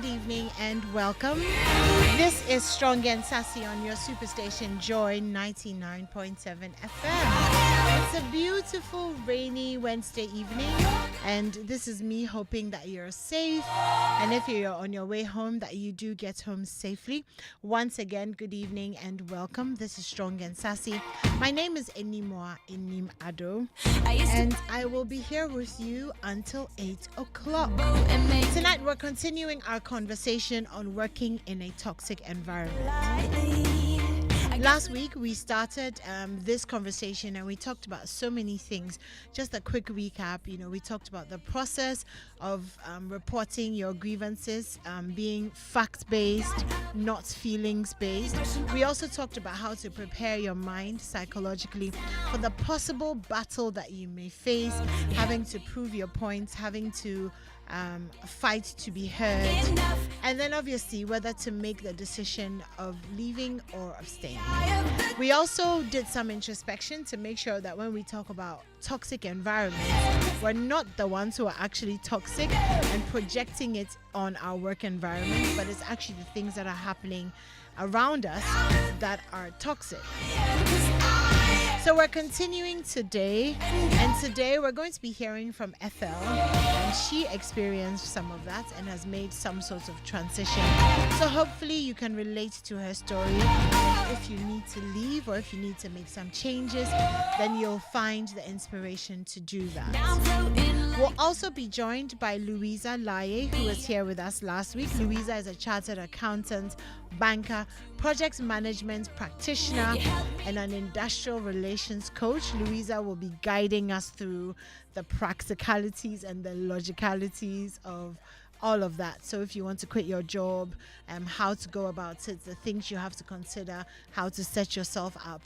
good evening, and welcome. This is Strong and Sassy on your superstation Joy 99.7 FM. It's a beautiful, rainy Wednesday evening, and this is me hoping that you're safe. And if you're on your way home, that you do get home safely. Once again, good evening and welcome. This is Strong and Sassy. My name is Animwaa Anim Addo, and I will be here with you until 8 o'clock. Tonight, we're continuing our conversation on working in a toxic environment. Last week, we started this conversation and we talked about so many things. Just a quick recap, we talked about the process of reporting your grievances, being fact-based, not feelings-based. We also talked about how to prepare your mind psychologically for the possible battle that you may face, having to prove your points, having to fight to be heard, and then obviously whether to make the decision of leaving or of staying. We also did some introspection to make sure that when we talk about toxic environments, we're not the ones who are actually toxic and projecting it on our work environment, but it's actually the things that are happening around us that are toxic. So we're continuing today, and today we're going to be hearing from Ethel, and she experienced some of that and has made some sort of transition. So hopefully you can relate to her story. If you need to leave or if you need to make some changes, then you'll find the inspiration to do that. We'll also be joined by Louisa Laye, who was here with us last week. Louisa is a chartered accountant, banker, project management practitioner, and an industrial relations coach. Louisa will be guiding us through the practicalities and the logicalities of all of that. So if you want to quit your job, how to go about it, the things you have to consider, how to set yourself up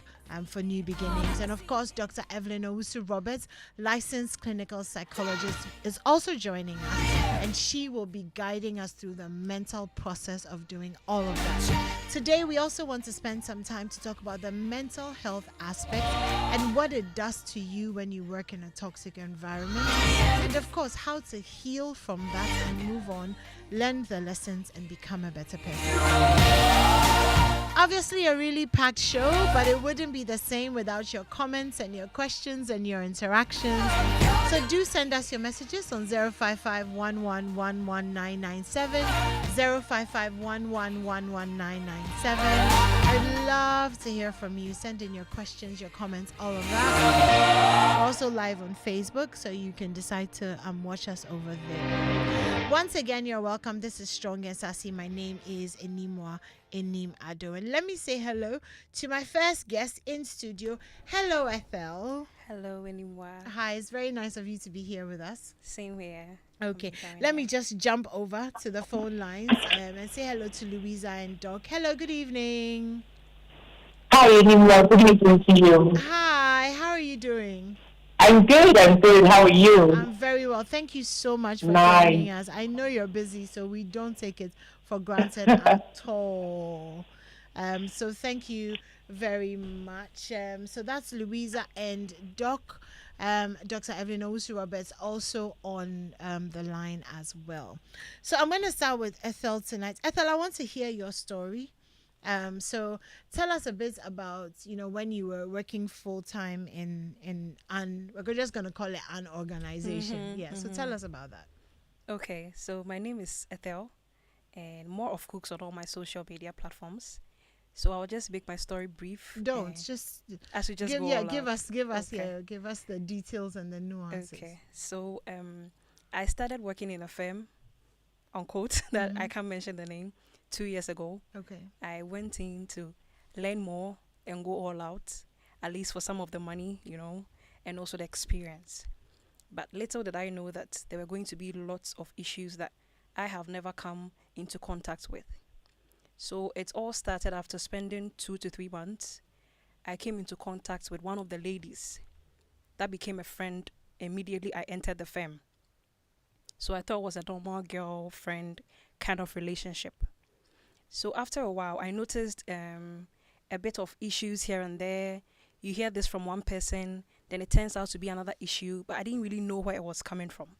for new beginnings. And of course, Dr. Evelyn Owusu-Roberts, licensed clinical psychologist, is also joining us, and she will be guiding us through the mental process of doing all of that. Today, we also want to spend some time to talk about the mental health aspect and what it does to you when you work in a toxic environment. And of course, how to heal from that and move on, learn the lessons, and become a better person. Obviously a really packed show, but it wouldn't be the same without your comments and your questions and your interactions. So do send us your messages on 055 1111997, 055 1111997. I'd love to hear from you. Send in your questions, your comments, all of that. We're also live on Facebook, so you can decide to watch us over there. Once again, you're welcome. This is Strong and Sassy. My name is Animwaa Anim Addo. And let me say hello to my first guest in studio. Hello, Ethel. Hello, Animwaa. Hi, it's very nice of you to be here with us. Same here. Okay, let me just jump over to the phone lines and say hello to Louisa and Doc. Hello, good evening. Hi, Animwaa. Good evening to you. Hi, how are you doing? I'm good. How are you? I'm very well. Thank you so much for joining us. I know you're busy, so we don't take it for granted at all. So thank you very much. So that's Louisa and Doc. Dr. Evelyn Owusu-Roberts also on the line as well. So I'm going to start with Ethel tonight. Ethel, I want to hear your story. So tell us a bit about, when you were working full-time we're just going to call it an organization. So tell us about that. Okay, so my name is Ethel, and more of cooks on all my social media platforms. So I'll just make my story brief. Just as we just give us the details and the nuances. Okay, so I started working in a firm, unquote, that I can't mention the name, 2 years ago. Okay. I went in to learn more and go all out, at least for some of the money, and also the experience. But little did I know that there were going to be lots of issues that I have never come into contact with. So it all started after spending 2 to 3 months. I came into contact with one of the ladies that became a friend immediately I entered the firm. So I thought it was a normal girlfriend kind of relationship. So after a while, I noticed a bit of issues here and there. You hear this from one person, then it turns out to be another issue, but I didn't really know where it was coming from.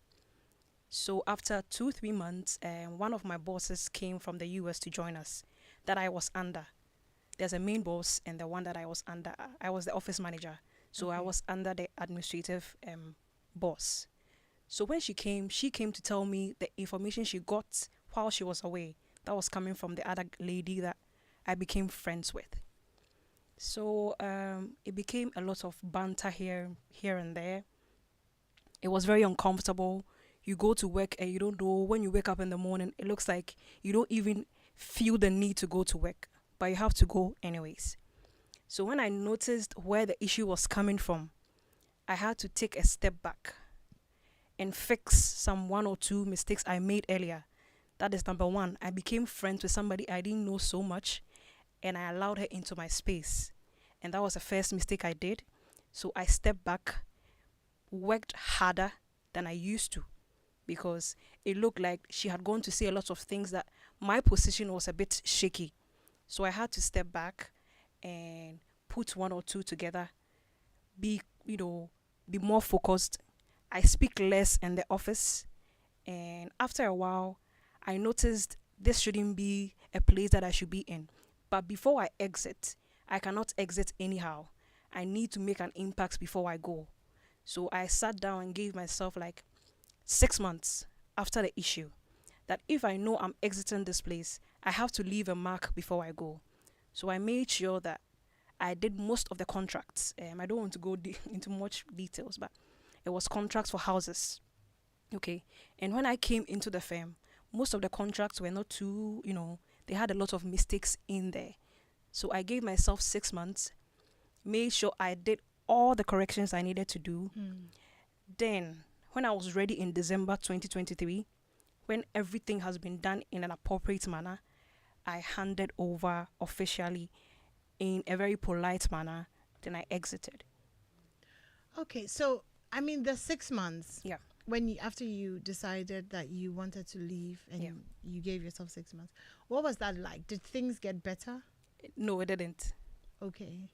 So after 2-3 months, one of my bosses came from the US to join us that I was under. There's a main boss and the one that I was under. I was the office manager. So I Okay. was under the administrative boss. So when she came to tell me the information she got while she was away. That was coming from the other lady that I became friends with. So it became a lot of banter here and there. It was very uncomfortable. You go to work and you don't know, when you wake up in the morning, it looks like you don't even feel the need to go to work, but you have to go anyways. So when I noticed where the issue was coming from, I had to take a step back and fix some one or two mistakes I made earlier. That is number one. I became friends with somebody I didn't know so much, and I allowed her into my space. And that was the first mistake I did. So I stepped back, worked harder than I used to, because it looked like she had gone to say a lot of things that my position was a bit shaky. So I had to step back and put one or two together, be, be more focused. I speak less in the office. And after a while, I noticed this shouldn't be a place that I should be in. But before I exit, I cannot exit anyhow. I need to make an impact before I go. So I sat down and gave myself like 6 months after the issue, that if I know I'm exiting this place, I have to leave a mark before I go. So I made sure that I did most of the contracts. I don't want to go into much details, but it was contracts for houses. Okay. And when I came into the firm, most of the contracts were not too, they had a lot of mistakes in there. So I gave myself 6 months, made sure I did all the corrections I needed to do. Then, when I was ready in December 2023, when everything has been done in an appropriate manner, I handed over officially in a very polite manner. Then I exited. Okay, so I mean the 6 months. Yeah. When after you decided that you wanted to leave and Yeah. you gave yourself 6 months, what was that like? Did things get better? No, it didn't. Okay.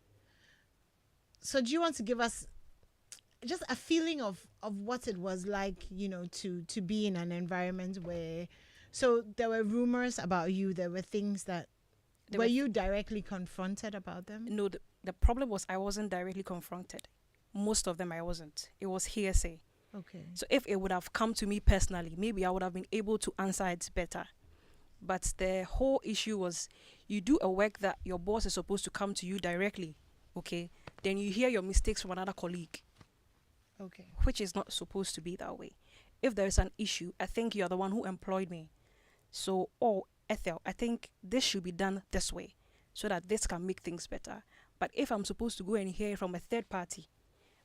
So do you want to give us just a feeling of what it was like, to be in an environment where, so there were rumors about you, there were things that, There were were you directly confronted about them? No, the problem was I wasn't directly confronted. Most of them I wasn't. It was hearsay. Okay. So if it would have come to me personally, maybe I would have been able to answer it better. But the whole issue was, you do a work that your boss is supposed to come to you directly, okay? Then you hear your mistakes from another colleague, Okay. which is not supposed to be that way. If there is an issue, I think you're the one who employed me. So, Ethel, I think this should be done this way so that this can make things better. But if I'm supposed to go and hear it from a third party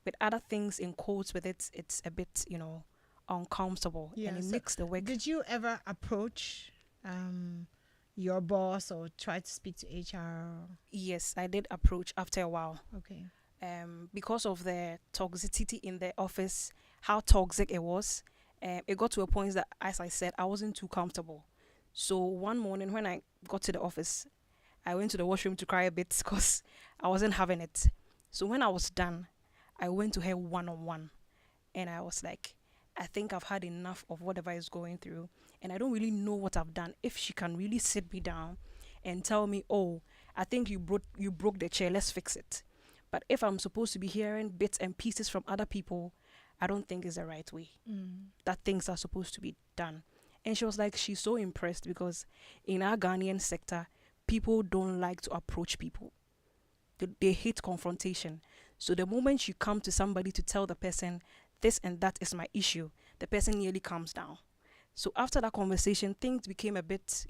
with other things in quotes with it, it's a bit, uncomfortable. Yeah, and it so makes the work. Did you ever approach your boss or try to speak to HR? Yes, I did approach after a while. Okay. Because of the toxicity in the office, how toxic it was, it got to a point that, as I said, I wasn't too comfortable. So one morning when I got to the office, I went to the washroom to cry a bit because I wasn't having it. So when I was done, I went to her one-on-one, and I was like, I think I've had enough of whatever is going through, and I don't really know what I've done. If she can really sit me down and tell me, oh, I think you broke the chair, let's fix it. But if I'm supposed to be hearing bits and pieces from other people, I don't think it's the right way that things are supposed to be done. And she was like, she's so impressed because in our Ghanaian sector, people don't like to approach people. They hate confrontation. So the moment you come to somebody to tell the person, this and that is my issue, the person nearly calms down. So after that conversation, things became a bit,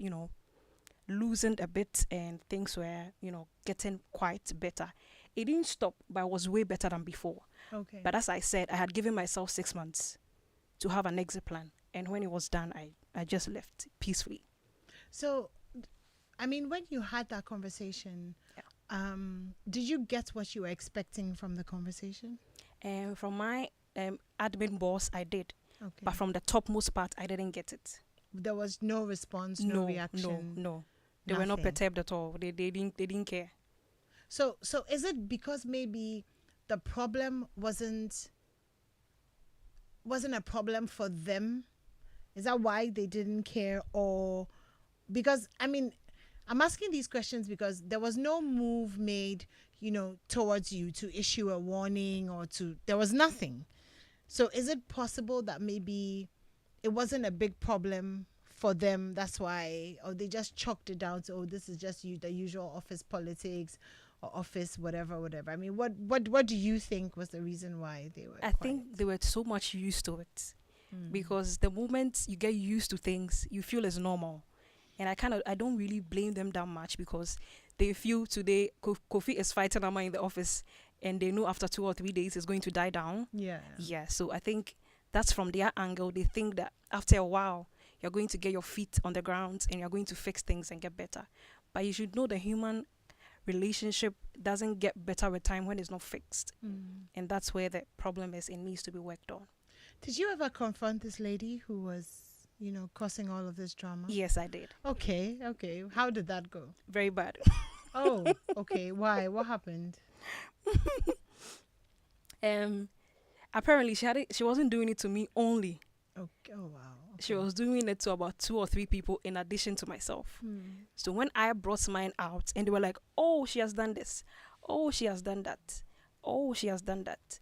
loosened a bit, and things were, getting quite better. It didn't stop, but it was way better than before. Okay. But as I said, I had given myself 6 months to have an exit plan. And when it was done, I just left peacefully. So, I mean, when you had that conversation, Yeah. Did you get what you were expecting from the conversation? And from my admin boss, I did. Okay. But from the topmost part, I didn't get it. There was no response, no reaction. No. They were not nothing. perturbed at all. They didn't care. So is it because maybe the problem wasn't a problem for them, Is that why they didn't care? Or because, I mean, I'm asking these questions because there was no move made, towards you to issue a warning there was nothing. So is it possible that maybe it wasn't a big problem for them? That's why, or they just chalked it down to, oh, this is just the usual office politics or office whatever, whatever. I mean, what do you think was the reason why they were I quiet? think they were so much used to it, Mm. because the moment you get used to things, you feel it's normal. And I don't really blame them that much, because they feel today Kofi is fighting Amma in the office, and they know after 2 or 3 days it's going to die down. Yeah. Yeah, so I think that's from their angle. They think that after a while, you're going to get your feet on the ground and you're going to fix things and get better. But you should know the human relationship doesn't get better with time when it's not fixed. Mm. And that's where the problem is. It needs to be worked on. Did you ever confront this lady who was, causing all of this drama? Yes, I did. Okay. How did that go? Very bad. Oh, okay. Why? What happened? Apparently she wasn't doing it to me only. Okay. Oh, wow. Okay. She was doing it to about 2 or 3 people in addition to myself. Hmm. So when I brought mine out and they were like, oh, she has done this. Oh, she has done that. Oh, she has done that.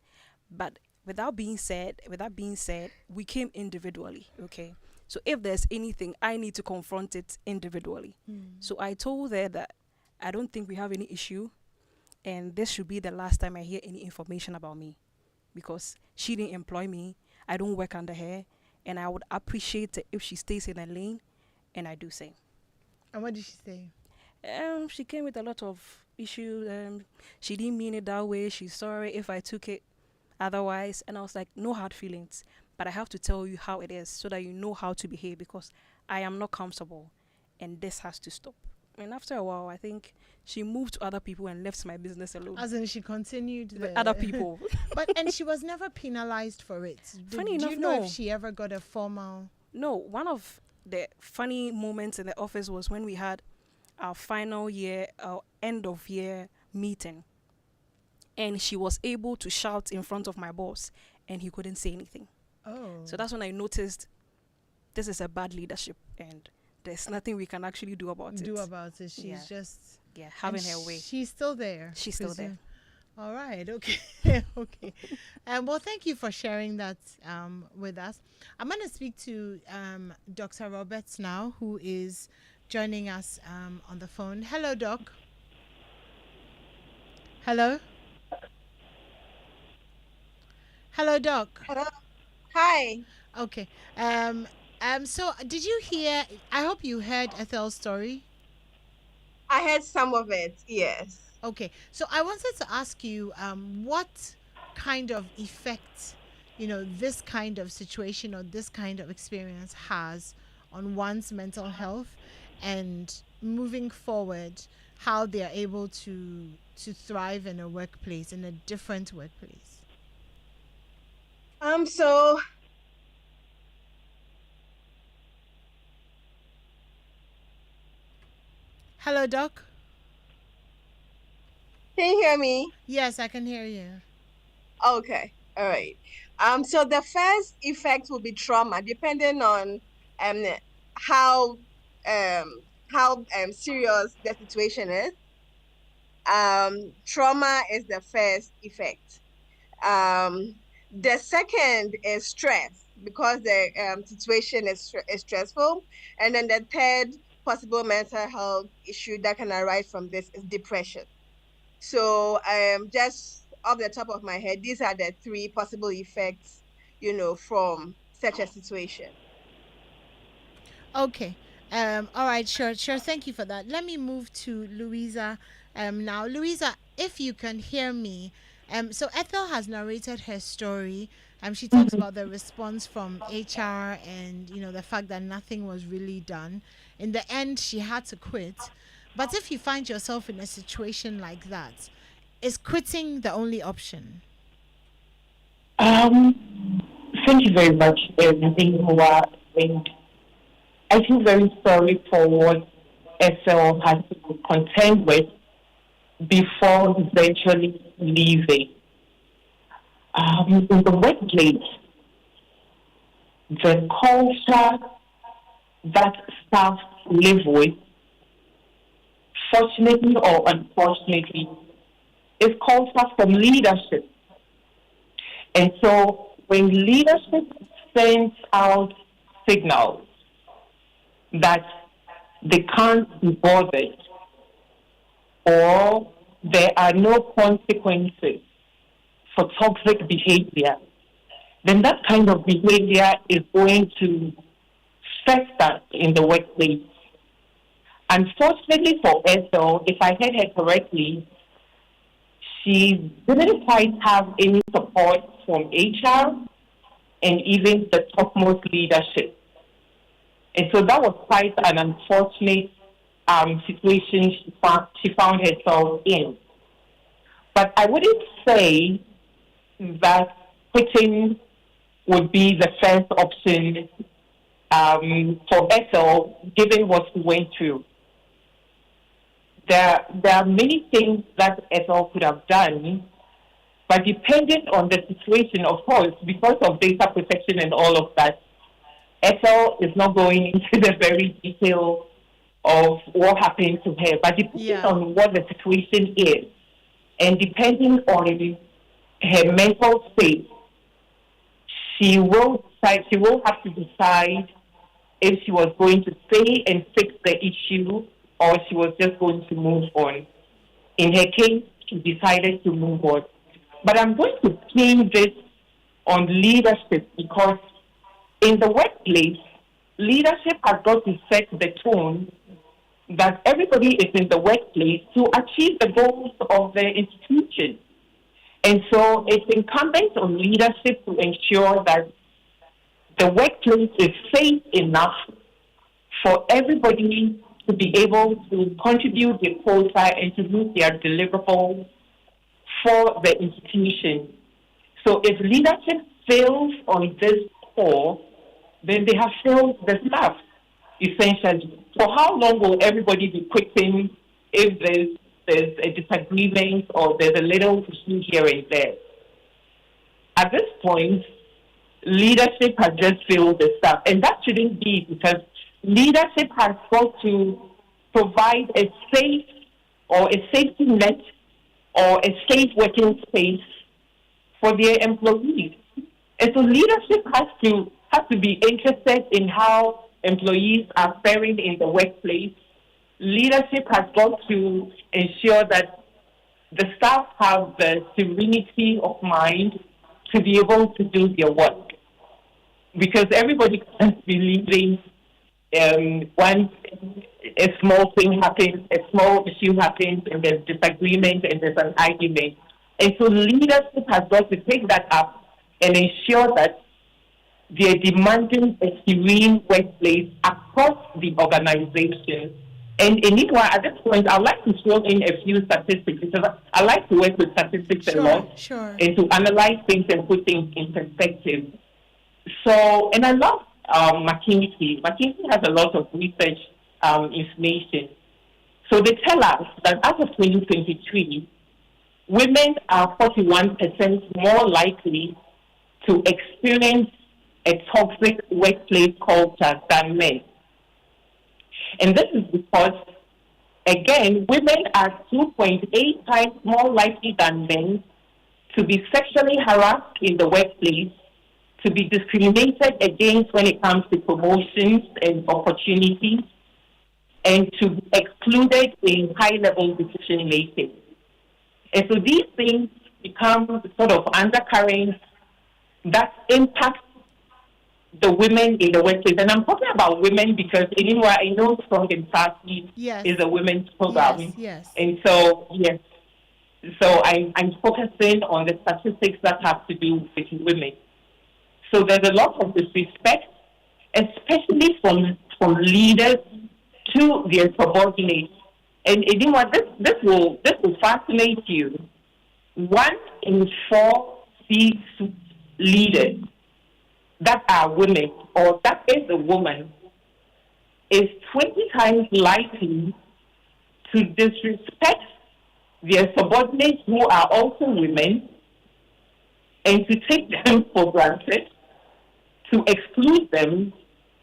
But with that being said, we came individually. Okay. So if there's anything, I need to confront it individually. Hmm. So I told her that I don't think we have any issue, and this should be the last time I hear any information about me, because she didn't employ me. I don't work under her, and I would appreciate it if she stays in her lane, and I do same. And what did she say? She came with a lot of issues. She didn't mean it that way. She's sorry if I took it otherwise. And I was like, no hard feelings, but I have to tell you how it is so that you know how to behave, because I am not comfortable and this has to stop. And after a while, I think she moved to other people and left my business alone. As in, she continued With other people. And she was never penalized for it. Funny do enough, you know no. if she ever got a formal? No, one of the funny moments in the office was when we had our final year, our end of year meeting. And she was able to shout in front of my boss and he couldn't say anything. Oh. So that's when I noticed this is a bad leadership and there's nothing we can actually do about it. She's just having her way. She's still there. She's still there. All right. Okay. Okay. Well, thank you for sharing that with us. I'm going to speak to Dr. Roberts now, who is joining us on the phone. Hello, Doc. Hello. Hello, Doc. Hello. Hi. Okay. So did you hear? I hope you heard Ethel's story. I heard some of it, yes. Okay. So I wanted to ask you, what kind of effect, this kind of situation or this kind of experience has on one's mental health, and moving forward, how they are able to thrive in a workplace, in a different workplace. So Hello, Doc. can you hear me? Yes, I can hear you. Okay. All right. So the first effect will be trauma, depending on how serious the situation is. Trauma is the first effect. The second is stress, because the situation is stressful. And then the third possible mental health issue that can arise from this is depression. So just off the top of my head, these are the three possible effects, from such a situation. Okay. All right. Sure. Thank you for that. Let me move to Louisa. Now, Louisa, if you can hear me, so Ethel has narrated her story. She talks about the response from HR and the fact that nothing was really done. In the end, she had to quit. But if you find yourself in a situation like that, is quitting the only option? Thank you very much, Animwaa. And I feel very sorry for what Ethel had to contend with before eventually leaving. In the workplace, the culture that staff live with, fortunately or unfortunately, is culture from leadership. And so when leadership sends out signals that they can't be bothered or there are no consequences for toxic behavior, then that kind of behavior is going to fester in the workplace. Unfortunately for Ethel, if I heard her correctly, she didn't quite have any support from HR and even the topmost leadership. And so that was quite an unfortunate situation she found herself in. But I wouldn't say that quitting would be the first option for Ethel, given what she went through. There are many things that Ethel could have done, but depending on the situation, of course, because of data protection and all of that, Ethel is not going into the very detail of what happened to her. But depending on what the situation is, and depending on her mental state, she will have to decide if she was going to stay and fix the issue or she was just going to move on. In her case, she decided to move on. But I'm going to pin this on leadership because in the workplace, leadership has got to set the tone that everybody is in the workplace to achieve the goals of the institution. And so it's incumbent on leadership to ensure that the workplace is safe enough for everybody to be able to contribute their quota and to meet their deliverables for the institution. So if leadership fails on this core, then they have failed the staff, essentially. For how long will everybody be quitting if there's a disagreement or there's a little issue here and there? At this point, leadership has just failed the staff. And that shouldn't be, because leadership has got to provide a safe or a safety net or a safe working space for their employees. And so leadership has to be interested in how employees are faring in the workplace. Leadership has got to ensure that the staff have the serenity of mind to be able to do their work. Because everybody can't be leaving once a small thing happens, a small issue happens, and there's disagreement and there's an argument. And so leadership has got to take that up and ensure that they're demanding a serene workplace across the organization. And Animwaa, at this point, I'd like to throw in a few statistics because I like to work with statistics a lot and to analyze things and put things in perspective. So, and I love McKinsey. McKinsey has a lot of research information. So they tell us that as of 2023, women are 41% more likely to experience a toxic workplace culture than men. And this is because, again, women are 2.8 times more likely than men to be sexually harassed in the workplace, to be discriminated against when it comes to promotions and opportunities, and to be excluded in high-level decision making. And so these things become sort of undercurrents that impact the women in the workplace. And I'm talking about women because Animwaa, I know Strong and Sassy is a women's program. And so, so I'm focusing on the statistics that have to do with women. So there's a lot of disrespect, especially from leaders to their subordinates. And Animwaa, this will fascinate you. 1 in 4 C-suite leaders that are women, or that is a woman, is 20 times likely to disrespect their subordinates who are also women and to take them for granted, to exclude them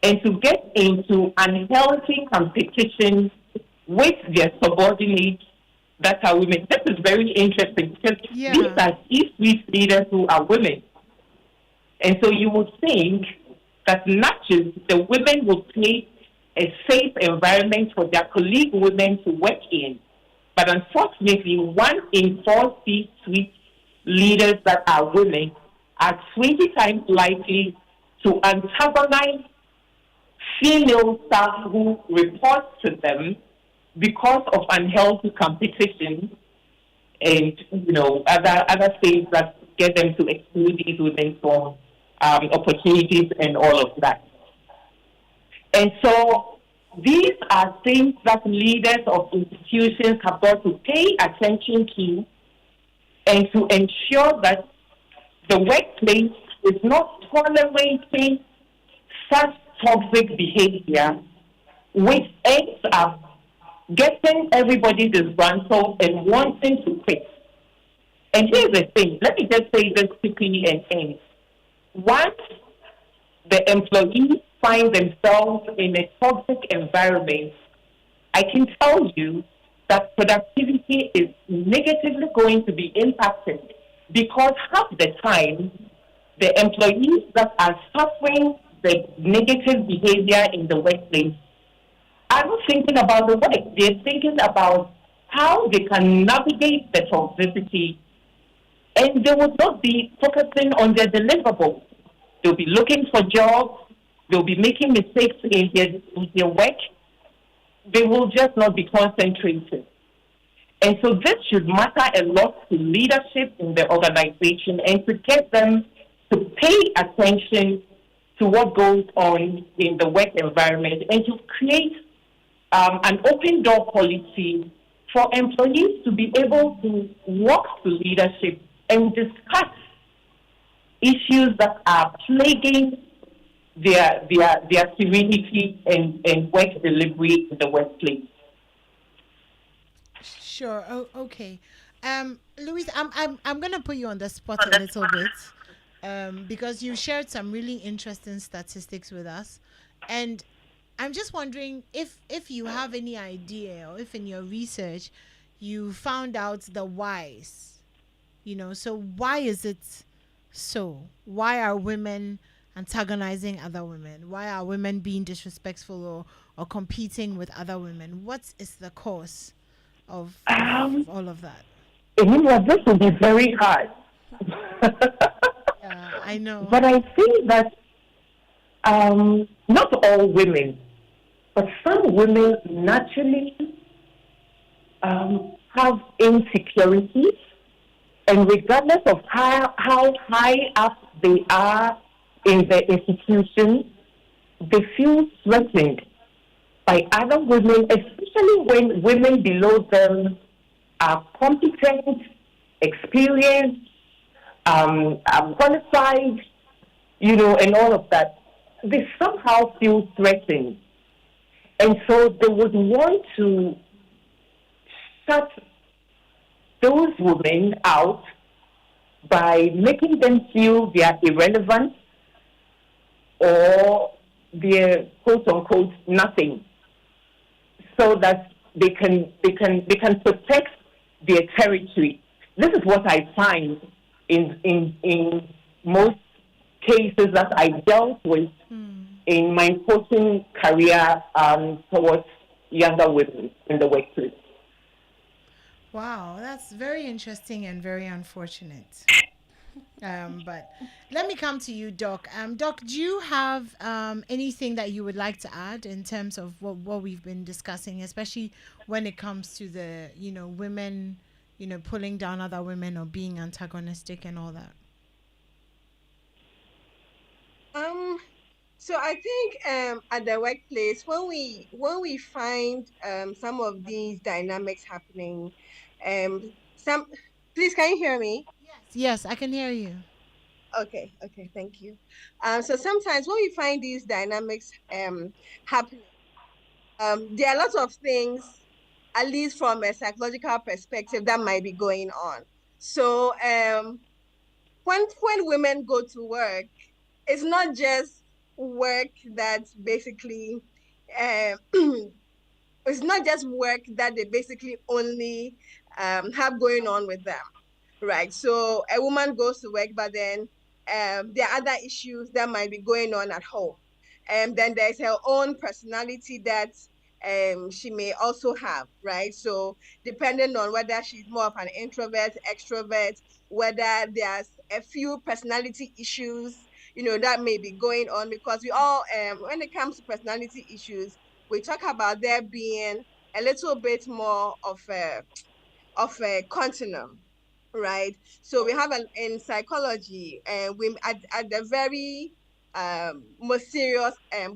and to get into unhealthy competition with their subordinates that are women. This is very interesting because these Yeah. are C-suite leaders who are women. And so you would think that not just the women will create a safe environment for their colleague women to work in, but unfortunately, 1 in 4 C-suite leaders that are women are 20 times likely to antagonize female staff who report to them because of unhealthy competition and other things that get them to exclude these women from opportunities and all of that. And so these are things that leaders of institutions have got to pay attention to and to ensure that the workplace is not tolerating such toxic behavior, which ends up getting everybody disgruntled and wanting to quit. And here's the thing, let me just say this quickly and end. Once the employees find themselves in a toxic environment, I can tell you that productivity is negatively going to be impacted because half the time, the employees that are suffering the negative behavior in the workplace are not thinking about the work. They're thinking about how they can navigate the toxicity, and they will not be focusing on their deliverables. They'll be looking for jobs. They'll be making mistakes in their work. They will just not be concentrated. And so this should matter a lot to leadership in the organization and to get them to pay attention to what goes on in the work environment and to create an open door policy for employees to be able to walk to leadership and discuss issues that are plaguing their serenity and work delivery in the workplace. Sure. Oh, okay. Louise, I'm gonna put you on the spot a little bit, because you shared some really interesting statistics with us, and I'm just wondering if you have any idea or if in your research you found out the whys. So why is it so? Why are women antagonizing other women? Why are women being disrespectful or competing with other women? What is the cause of Um, all of that? this will be very hard. Yeah, I know. But I think that not all women, but some women naturally have insecurities, and regardless of how high up they are in the institution, they feel threatened by other women, especially when women below them are competent, experienced, are qualified, and all of that. They somehow feel threatened. And so they would want to shut those women out by making them feel they are irrelevant or they're quote unquote nothing, so that they can protect their territory. This is what I find in most cases that I dealt with in my coaching career towards younger women in the workplace. Wow, that's very interesting and very unfortunate. But let me come to you, Doc. Doc, do you have anything that you would like to add in terms of what we've been discussing, especially when it comes to the women, pulling down other women or being antagonistic and all that? Um, so I think at the workplace when we find some of these dynamics happening, some please can you hear me? Yes, I can hear you. Okay, thank you. So sometimes when we find these dynamics happening, there are lots of things, at least from a psychological perspective, that might be going on. So when women go to work, it's not just work that basically um, it's not just work that they basically only have going on with them, right? So a woman goes to work, but then there are other issues that might be going on at home. And then there's her own personality that she may also have, right? So depending on whether she's more of an introvert, extrovert, whether there's a few personality issues, that may be going on, because we all, when it comes to personality issues, we talk about there being a little bit more of a continuum, right? So we have in psychology, and we at the very most serious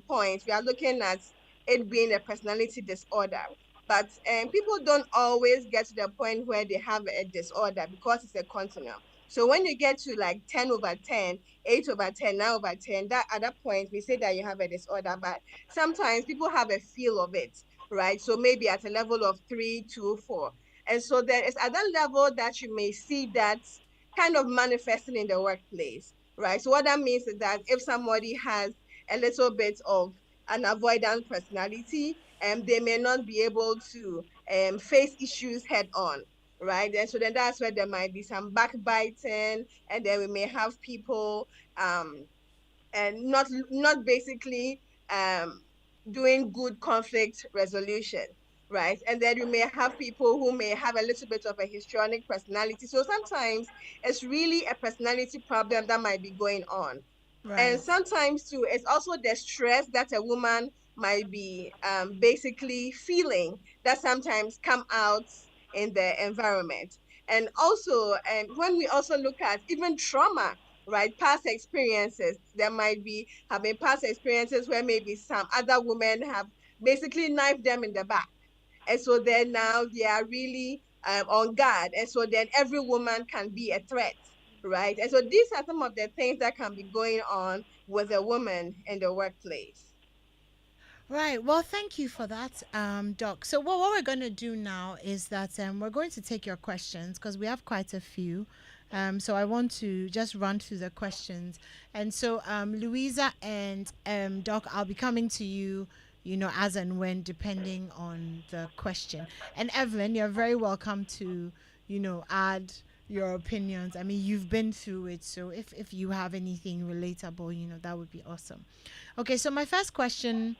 point, we are looking at it being a personality disorder. But people don't always get to the point where they have a disorder because it's a continuum. So when you get to like 10 over 10, 8 over 10, 9 over 10, that at that point we say that you have a disorder. But sometimes people have a feel of it, right? So maybe at a level of 3, 2, 4. And so there is at that level that you may see that kind of manifesting in the workplace, right? So what that means is that if somebody has a little bit of an avoidant personality, they may not be able to face issues head on, right? And so then that's where there might be some backbiting, and then we may have people and not basically doing good conflict resolution, right? And then you may have people who may have a little bit of a histrionic personality. So sometimes it's really a personality problem that might be going on. And Right. sometimes too, it's also the stress that a woman might be basically feeling that sometimes come out in the environment. And also, when we also look at even trauma, right, past experiences, there might be have been past experiences where maybe some other women have basically knifed them in the back. And so then now they are really on guard. And so then every woman can be a threat, right? And so these are some of the things that can be going on with a woman in the workplace. Right. Well, thank you for that, Doc. So, what we're going to do now is that we're going to take your questions because we have quite a few. So, I want to just run through the questions. And so, Louisa and Doc, I'll be coming to you, as and when, depending on the question. And Evelyn, you're very welcome to, add your opinions. I mean, you've been through it. So, if you have anything relatable, that would be awesome. Okay. So, my first question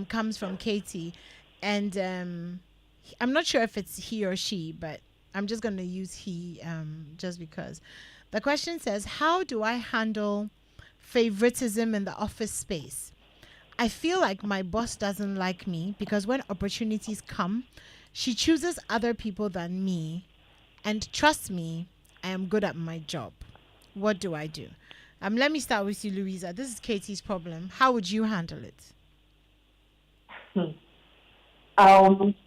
comes from Katie, and I'm not sure if it's he or she, but I'm just going to use he just because. The question says, how do I handle favoritism in the office space? I feel like my boss doesn't like me because when opportunities come, she chooses other people than me. And trust me, I am good at my job. What do I do? Let me start with you, Louisa. This is Katie's problem. How would you handle it? Hmm. I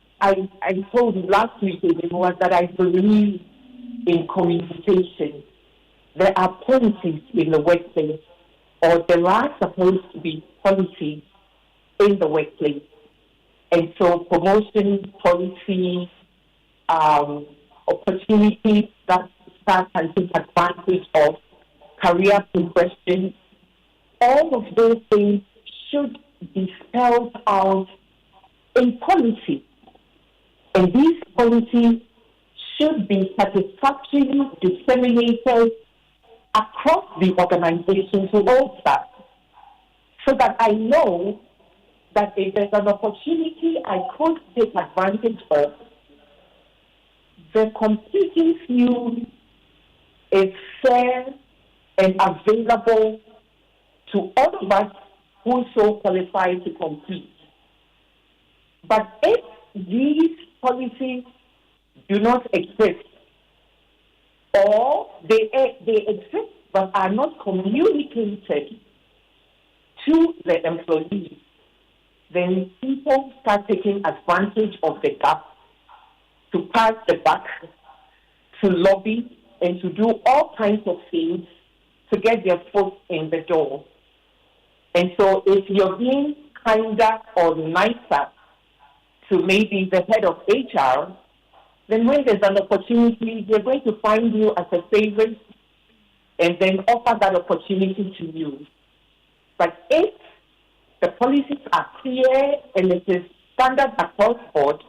told you last week was that I believe in communication. There are policies in the workplace, or there are supposed to be policies in the workplace. And so promotion policies, opportunities that staff can take advantage of, career progression, all of those things should be spelled out in policy. And these policies should be satisfactorily disseminated across the organization to all staff, so that I know that if there's an opportunity I could take advantage of, the competing field is fair and available to all of us who so qualify to compete. But if these policies do not exist, or they exist but are not communicated to the employees, then people start taking advantage of the gap to pass the buck, to lobby, and to do all kinds of things to get their foot in the door. And so if you're being kinder or nicer to maybe the head of HR, then when there's an opportunity, they're going to find you as a favorite and then offer that opportunity to you. But if the policies are clear and it is standard across board,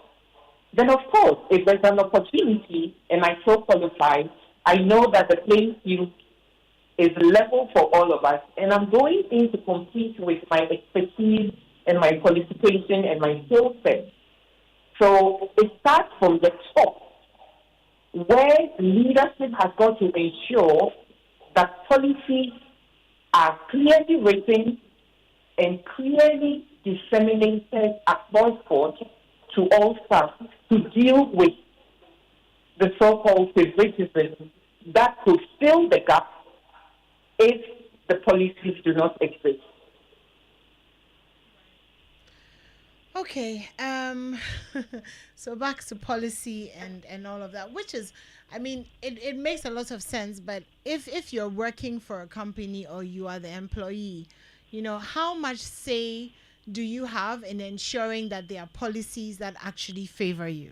then of course, if there's an opportunity and I so qualify, I know that the playing field is level for all of us, and I'm going in to compete with my expertise and my qualification and my skill set. So it starts from the top, where leadership has got to ensure that policies are clearly written and clearly disseminated across board to all staff to deal with the so-called favoritism that could fill the gap if the policies do not exist. Okay. So back to policy and all of that, which is, I mean, it makes a lot of sense. But if you're working for a company or you are the employee, how much say do you have in ensuring that there are policies that actually favor you?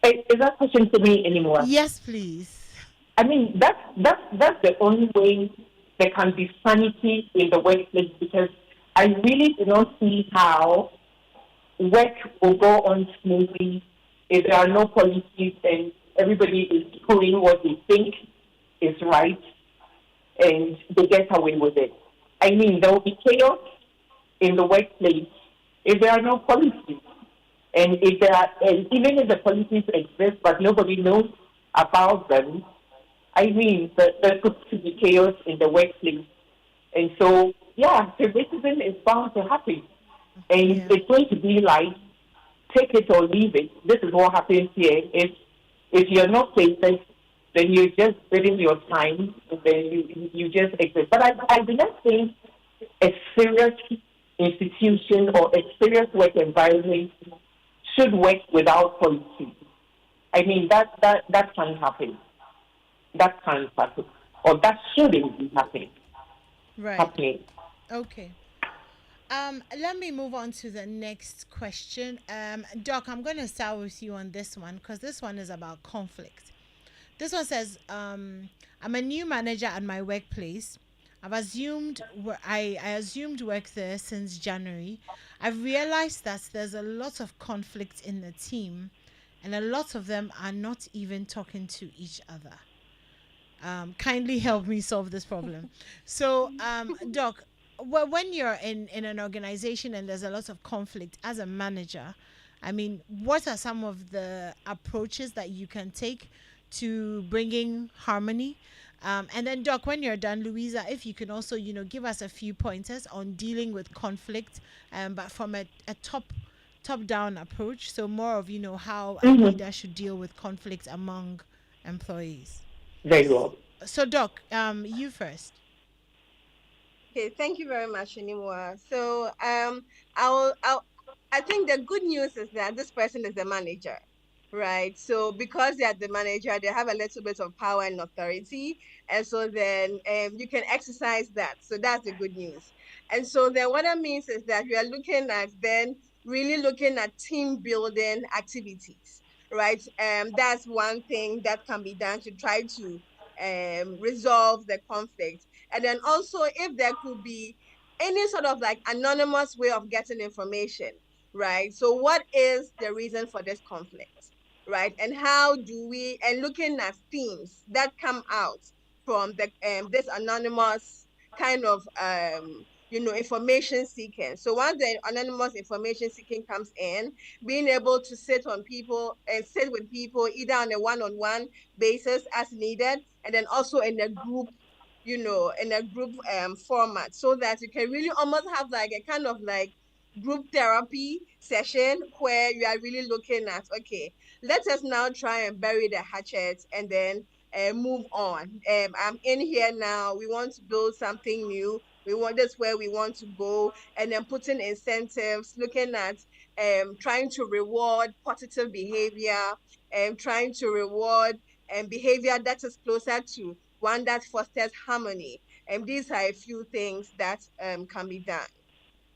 Is that question to me anymore? Yes, please. I mean, that's the only way there can be sanity in the workplace, because I really do not see how work will go on smoothly if there are no policies and everybody is doing what they think is right and they get away with it. I mean, there will be chaos in the workplace if there are no policies. And if there are, and even if the policies exist but nobody knows about them, I mean, there could be chaos in the workplace. And so, yeah, favoritism is bound to happen. And Yeah. it's going to be like, take it or leave it. This is what happens here. If you're not favored, then you're just spending your time, and then you just exist. But I do not think a serious institution or a serious work environment should work without policy. I mean, that can't happen. That can't happen. Or that shouldn't be Right. happening. Okay. Let me move on to the next question. Doc, I'm going to start with you on this one because this one is about conflict. This one says, I'm a new manager at my workplace. I assumed work there since January. I've realized that there's a lot of conflict in the team, and a lot of them are not even talking to each other. Kindly help me solve this problem. So, Doc, when you're in an organization and there's a lot of conflict as a manager, I mean, what are some of the approaches that you can take to bringing harmony? And then, Doc, when you're done, Louisa, if you can also, give us a few pointers on dealing with conflict, but from a top down approach. So more of, how a Mm-hmm. leader should deal with conflict among employees. Very well. So, Doc, you first. Okay, thank you very much, Animwaa. So, I think the good news is that this person is the manager, right? So, because they are the manager, they have a little bit of power and authority, and so then you can exercise that. So that's the good news. And so then what that means is that we are looking at then really looking at team building activities, right? That's one thing that can be done to try to resolve the conflict. And then also, if there could be any sort of like anonymous way of getting information, right? So, what is the reason for this conflict, right? And how do we, and looking at themes that come out from the this anonymous kind of information seeking. So once the anonymous information seeking comes in, being able to sit with people either on a one-on-one basis as needed, and then also in a group, in a group format, so that you can really almost have like a kind of like group therapy session where you are really looking at, okay, let us now try and bury the hatchet and then move on. I'm in here now. We want to build something new. We want this where we want to go, and then putting incentives, looking at trying to reward positive behavior, and trying to reward behavior that is closer to one that fosters harmony. And these are a few things that can be done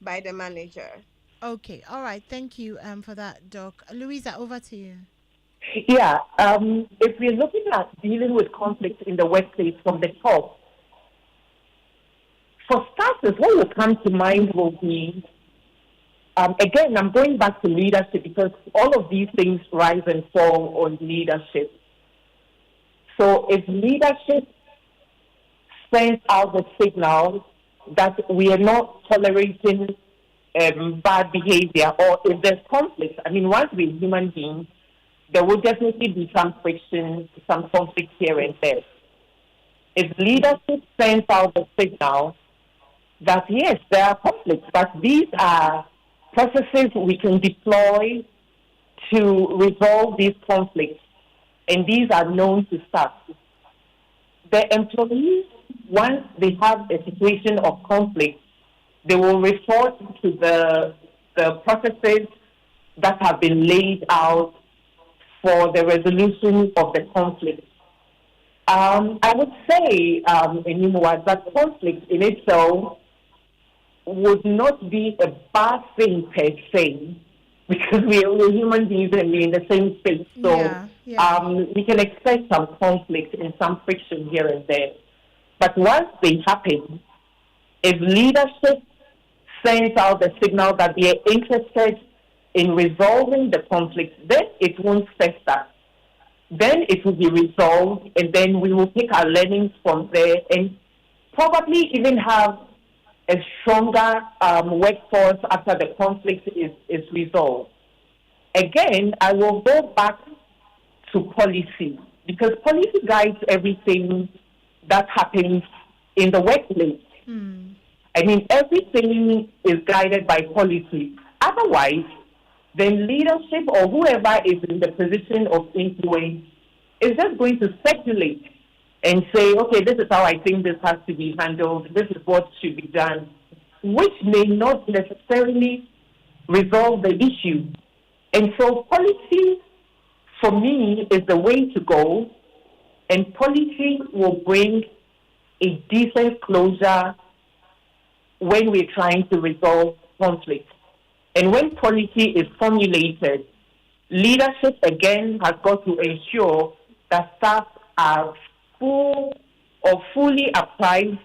by the manager. Okay, all right. Thank you for that, Doc. Louisa, over to you. Yeah, if we're looking at dealing with conflict in the workplace from the top, For starters, what will come to mind will be, again, I'm going back to leadership because all of these things rise and fall on leadership. So if leadership sends out the signal that we are not tolerating bad behavior, or if there's conflict, I mean, once we're human beings, there will definitely be some friction, some conflict here and there. If leadership sends out the signal that yes, there are conflicts, but these are processes we can deploy to resolve these conflicts, and these are known to start. The employees, once they have a situation of conflict, they will resort to the processes that have been laid out for the resolution of the conflict. I would say, Animwaa, that conflict in itself would not be a bad thing per se, because we're human beings and we're in the same space. So we can expect some conflict and some friction here and there. But once they happen, if leadership sends out the signal that they are interested in resolving the conflict, then it won't fester. Then it will be resolved, and then we will take our learnings from there and probably even have a stronger workforce after the conflict is resolved. Again, I will go back to policy, because policy guides everything that happens in the workplace. I mean, everything is guided by policy. Otherwise, then leadership or whoever is in the position of influence is just going to speculate and say, okay, this is how I think this has to be handled, this is what should be done, which may not necessarily resolve the issue. And so policy, for me, is the way to go, and policy will bring a decent closure when we're trying to resolve conflict. And when policy is formulated, leadership again has got to ensure that staff are fully apprised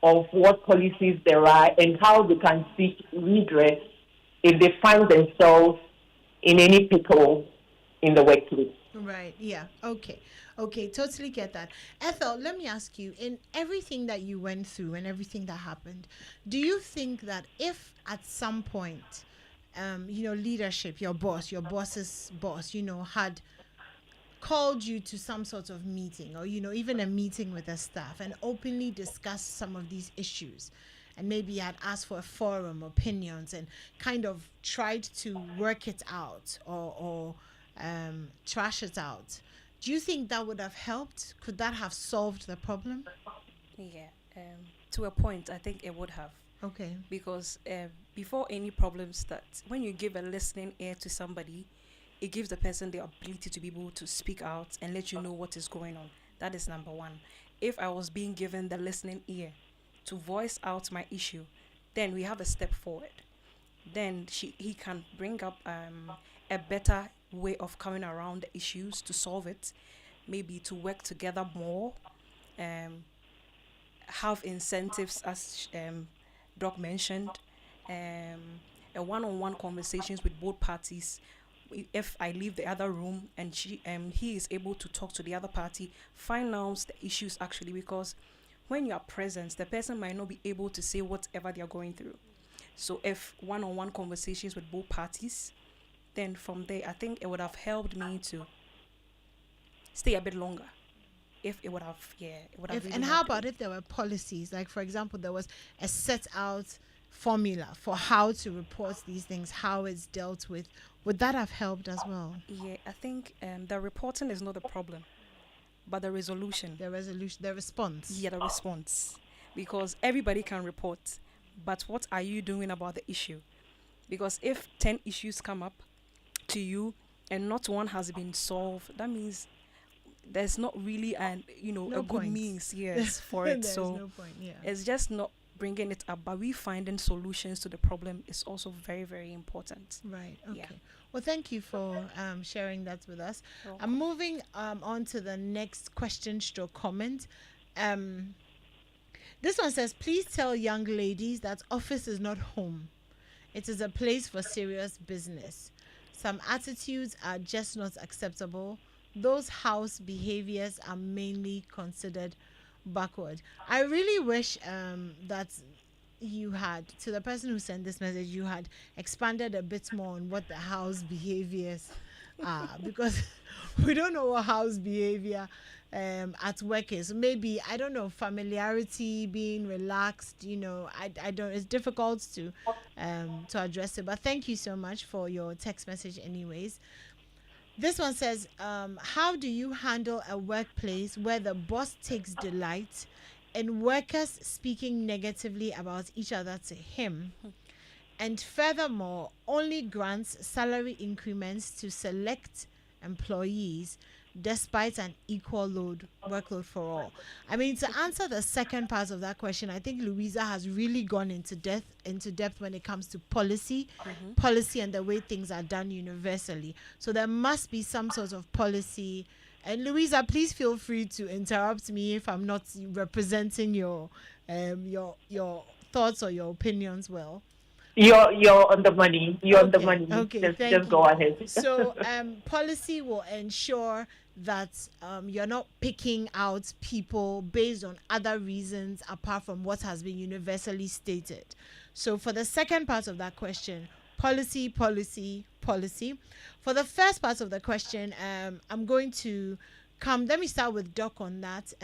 of what policies there are and how they can seek redress if they find themselves in any pickle in the workplace. Right. Yeah. Okay. Okay. Totally get that. Ethel, let me ask you, in everything that you went through and everything that happened, do you think that if at some point, leadership, your boss's boss, had called you to some sort of meeting, or, even a meeting with the staff, and openly discussed some of these issues, and maybe had asked for a forum, opinions, and kind of tried to work it out or trash it out, do you think that would have helped? Could that have solved the problem? Yeah, to a point, I think it would have. Okay. Because before any problem starts, when you give a listening ear to somebody, it gives the person the ability to be able to speak out and let you know what is going on. That is number one. If I was being given the listening ear to voice out my issue, then we have a step forward. Then he can bring up a better way of coming around the issues to solve it, maybe to work together more, have incentives as Doc mentioned, a one-on-one conversations with both parties. If I leave the other room and he is able to talk to the other party, find out the issues actually, because when you are present, the person might not be able to say whatever they are going through. So if one-on-one conversations with both parties, then from there, I think it would have helped me to stay a bit longer. If it would have, it would have. And how about if there were policies? Like, for example, there was a set out formula for how to report these things, how it's dealt with. Would that have helped as well? Yeah, I think the reporting is not the problem, but the resolution. The response. Yeah, the response. Because everybody can report, but what are you doing about the issue? Because if 10 issues come up to you and not one has been solved, that means there's not really a good means for it. So no point, it's just not bringing it up, but we finding solutions to the problem is also very, very important. Right. Okay. Well, thank you for sharing that with us. I'm moving on to the next question stroke comment. This one says, please tell young ladies that office is not home. It is a place for serious business. Some attitudes are just not acceptable. Those house behaviors are mainly considered backward. I really wish that you had, to the person who sent this message, you had expanded a bit more on what the house behaviors are, because we don't know what house behavior at work is. Maybe, I don't know, familiarity, being relaxed, I don't, it's difficult to address it. But thank you so much for your text message anyways. This one says, how do you handle a workplace where the boss takes delight in workers speaking negatively about each other to him, and furthermore only grants salary increments to select employees despite an equal workload for all? I mean, to answer the second part of that question, I think Louisa has really gone into depth when it comes to policy and the way things are done universally. So there must be some sort of policy. And Louisa, please feel free to interrupt me if I'm not representing your thoughts or your opinions well. You're on the money. You're on the money. Okay, Just go ahead. So, policy will ensure that you're not picking out people based on other reasons apart from what has been universally stated. So, for the second part of that question, policy, policy, policy. For the first part of the question, I'm going to let me start with Doc on that.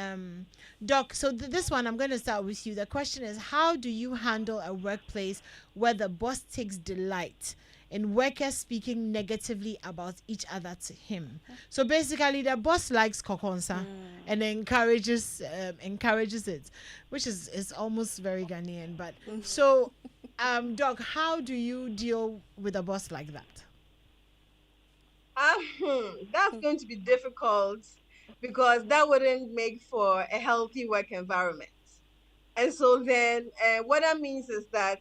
Doc, so this one, I'm going to start with you. The question is, how do you handle a workplace where the boss takes delight in workers speaking negatively about each other to him? So basically, the boss likes kokonsa and encourages it, which is almost very Ghanaian. But so, Doc, how do you deal with a boss like that? That's going to be difficult because that wouldn't make for a healthy work environment. And so then what that means is that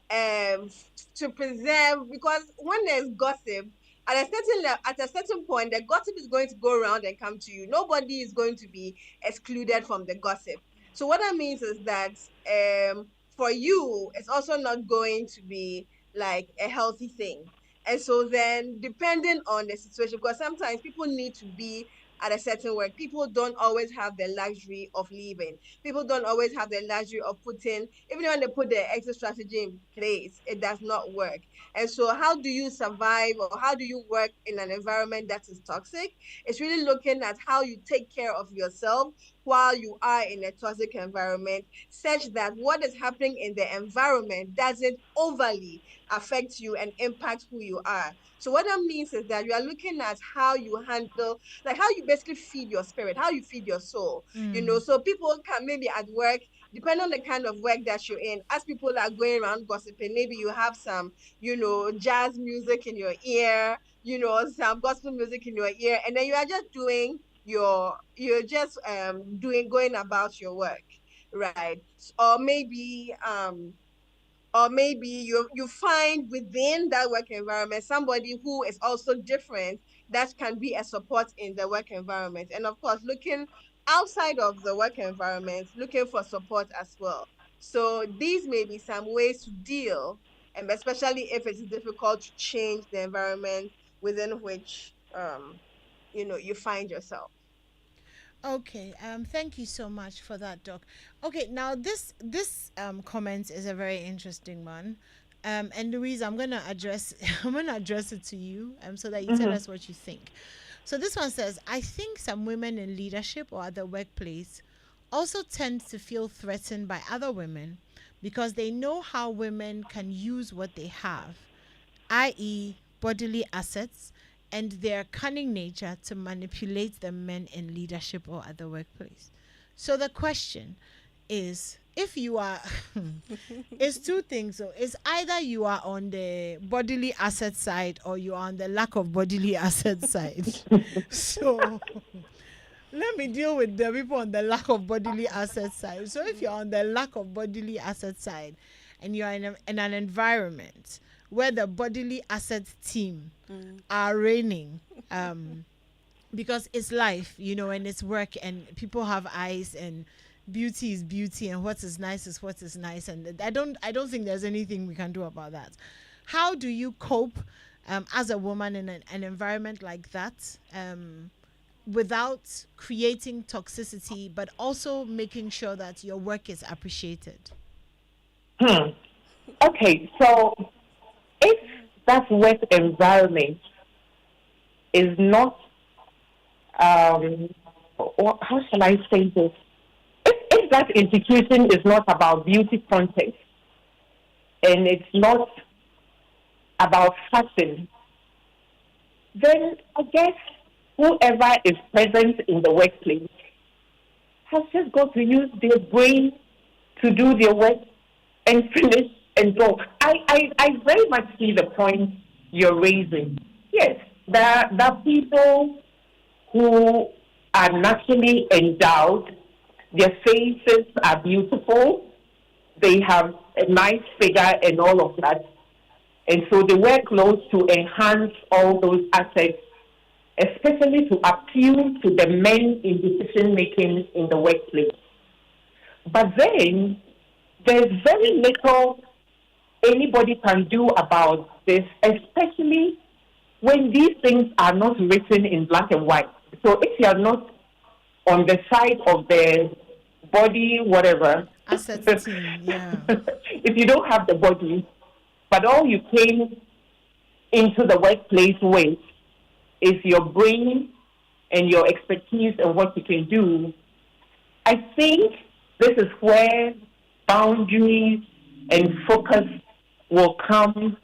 to preserve, because when there's gossip, at a certain point, the gossip is going to go around and come to you. Nobody is going to be excluded from the gossip. So what that means is that for you, it's also not going to be like a healthy thing. And so then, depending on the situation, because sometimes people need to be at a certain work, people don't always have the luxury of leaving. People don't always have the luxury of putting, even when they put the exit strategy in place, it does not work. And so, how do you survive, or how do you work in an environment that is toxic? It's really looking at how you take care of yourself while you are in a toxic environment, such that what is happening in the environment doesn't overly affect you and impact who you are. So what that means is that you are looking at how you handle, like how you basically feed your spirit, how you feed your soul. So people can maybe at work, depending on the kind of work that you're in, as people are going around gossiping, maybe you have some, jazz music in your ear, some gospel music in your ear, and then you are just you're just going about your work, right? Or maybe you find within that work environment somebody who is also different that can be a support in the work environment. And of course, looking outside of the work environment, looking for support as well. So these may be some ways to deal, and especially if it's difficult to change the environment within which you find yourself. Okay, thank you so much for that, Doc. Okay, now this comment is a very interesting one. And Louise, I'm gonna address I'm gonna address it to you so that you tell us what you think. So this one says, I think some women in leadership or at the workplace also tend to feel threatened by other women because they know how women can use what they have, i.e., bodily assets, and their cunning nature to manipulate the men in leadership or at the workplace. So the question is, if you are, it's two things. So it's either you are on the bodily asset side or you are on the lack of bodily asset side. So let me deal with the people on the lack of bodily asset side. So if you're on the lack of bodily asset side and you're in an environment where the bodily asset team are reigning, because it's life, and it's work, and people have eyes, and beauty is beauty and what is nice is what is nice, and I don't think there's anything we can do about that. How do you cope as a woman in an environment like that, without creating toxicity, but also making sure that your work is appreciated? Hmm. Okay, so if that work environment is not, how shall I say this? If that institution is not about beauty context and it's not about fashion, then I guess whoever is present in the workplace has just got to use their brain to do their work and finish and go. I very much see the point you're raising. Yes, there are people who are naturally endowed. Their faces are beautiful. They have a nice figure and all of that. And so they wear clothes to enhance all those assets, especially to appeal to the men in decision making in the workplace. But then there's very little anybody can do about this, especially when these things are not written in black and white. So if you are not on the side of the body, whatever, Assets team, yeah. if you don't have the body, but all you came into the workplace with is your brain and your expertise and what you can do, I think this is where boundaries and focus will come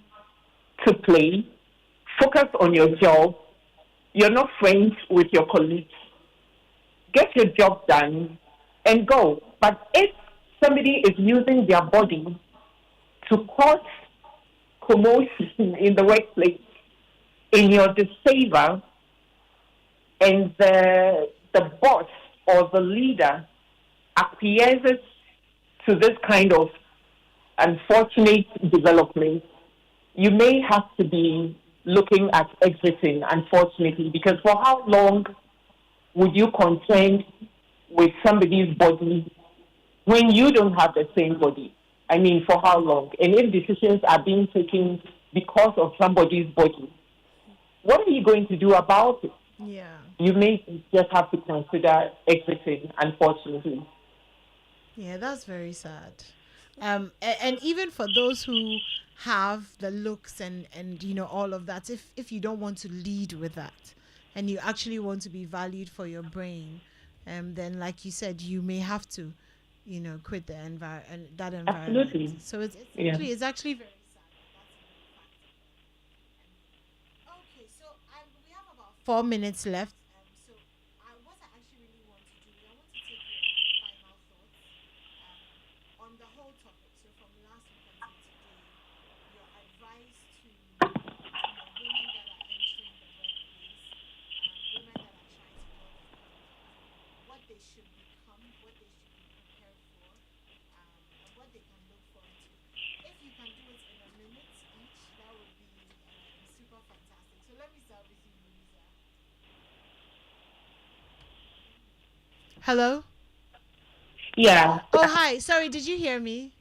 to play. Focus on your job. You're not friends with your colleagues. Get your job done and go. But if somebody is using their body to cause commotion in the workplace in your disfavor, and the boss or the leader acquiesces to this kind of unfortunate development, you may have to be looking at exiting, unfortunately, because for how long would you contend with somebody's body when you don't have the same body? I mean, for how long? And if decisions are being taken because of somebody's body, what are you going to do about it? Yeah. You may just have to consider exiting, unfortunately. Yeah, that's very sad. And even for those who have the looks and all of that, if you don't want to lead with that, and you actually want to be valued for your brain, then like you said, you may have to, quit that environment. Absolutely. So Yeah. it's actually very sad. Okay, so we have about 4 minutes left. So what I actually really want to do, I want to take your final thoughts on the whole topic. So from last week until today, your advice to women that are entering the workplace, women that are trying to get their careers, what they should become, what they should be prepared for, and what they can look forward to. If you can do it in a minute each, that would be super fantastic. So let me start with you, Louisa. Hello? Yeah, Oh, hi. Sorry, did you hear me?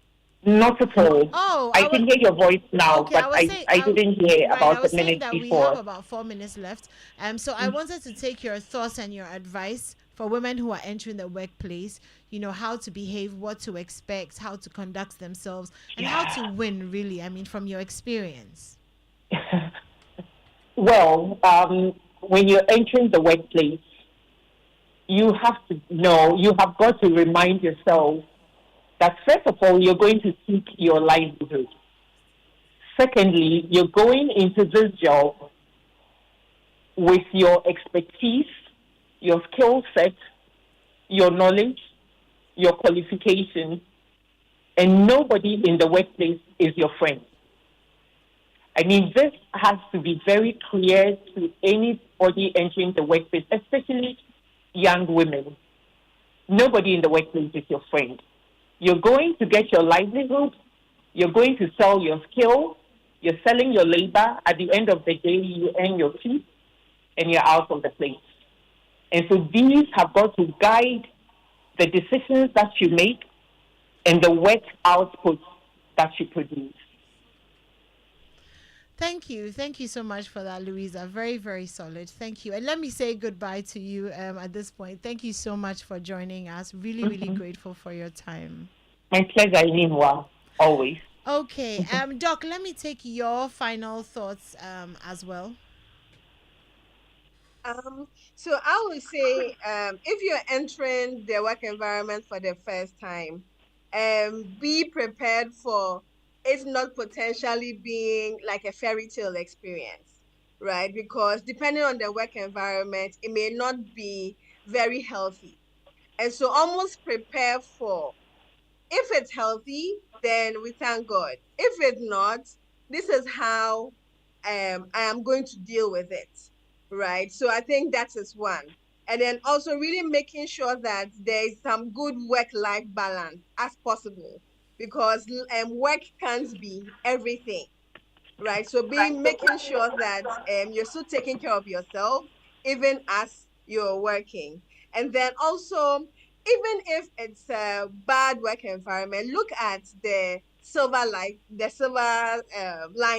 not at all. Oh, I can hear your voice now, okay. I but was saying, I didn't hear right. I about was the saying minutes that we have before. about 4 minutes left. So I wanted to take your thoughts and your advice for women who are entering the workplace. How to behave, what to expect, how to conduct themselves, and how to win. Really, I mean, from your experience. Well, when you're entering the workplace, you have to know, you have got to remind yourself that first of all, you're going to seek your livelihood. Secondly, you're going into this job with your expertise, your skill set, your knowledge, your qualification, and nobody in the workplace is your friend. I mean, this has to be very clear to anybody entering the workplace, especially young women. Nobody in the workplace is your friend. You're going to get your livelihood. You're going to sell your skill. You're selling your labor. At the end of the day, you earn your keep and you're out of the place. And so these have got to guide the decisions that you make and the work output that you produce. Thank you. Thank you so much for that, Louisa. Very, very solid. Thank you. And let me say goodbye to you at this point. Thank you so much for joining us. Really, really grateful for your time. My pleasure, Animwaa, always. Okay. Doc, let me take your final thoughts as well. So I would say, if you're entering the work environment for the first time, be prepared for it not potentially being like a fairy tale experience, right? Because depending on the work environment, it may not be very healthy. And so almost prepare for, if it's healthy, then we thank God. If it's not, this is how I am going to deal with it, right? So I think that is one. And then also really making sure that there is some good work-life balance as possible, because work can't be everything, right? So making sure that you're still taking care of yourself even as you're working. And then also, even if it's a bad work environment, look at the silver lining,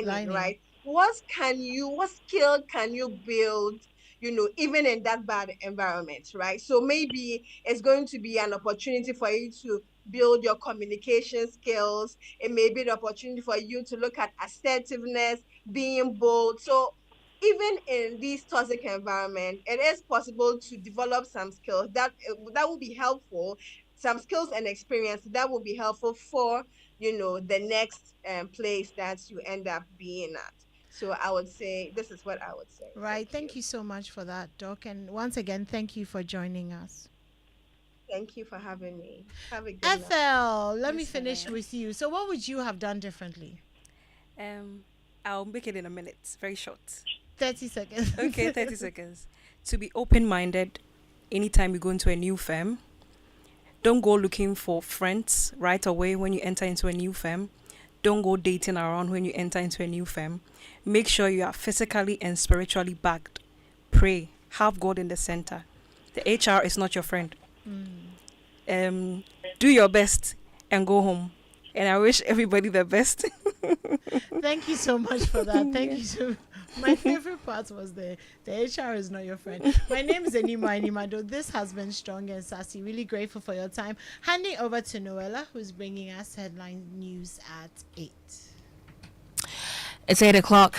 Lining. right? What skill can you build, even in that bad environment, right? So maybe it's going to be an opportunity for you to build your communication skills. It may be the opportunity for you to look at assertiveness, being bold. So even in this toxic environment, it is possible to develop some skills that will be helpful, some skills and experience that will be helpful for the next place that you end up being at. So I would say this is what I would say. Right. Thank you. Thank you so much for that, Doc. And once again, thank you for joining us. Thank you for having me. Have a good night. Ethel, let me Yes, finish ma'am. with you. So, what would you have done differently? I'll make it in a minute. Very short. 30 seconds. Okay, 30 seconds. To be open-minded anytime you go into a new firm. Don't go looking for friends right away when you enter into a new firm. Don't go dating around when you enter into a new firm. Make sure you are physically and spiritually backed. Pray. Have God in the center. The HR is not your friend. Do your best and go home. And I wish everybody the best. Thank you so much for that. Thank Yeah. you so. My favorite part was the HR is not your friend. My name is Animwaa Anim Addo. This has been Strong and Sassy. Really grateful for your time. Handing over to Noella, who's bringing us headline news at 8. It's 8 o'clock.